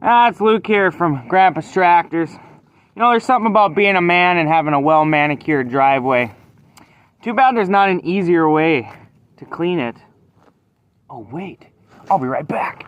It's Luke here from Grandpa's Tractors. You know, there's something about being a man and having a well-manicured driveway. Too bad there's not an easier way to clean it. Oh, wait. I'll be right back.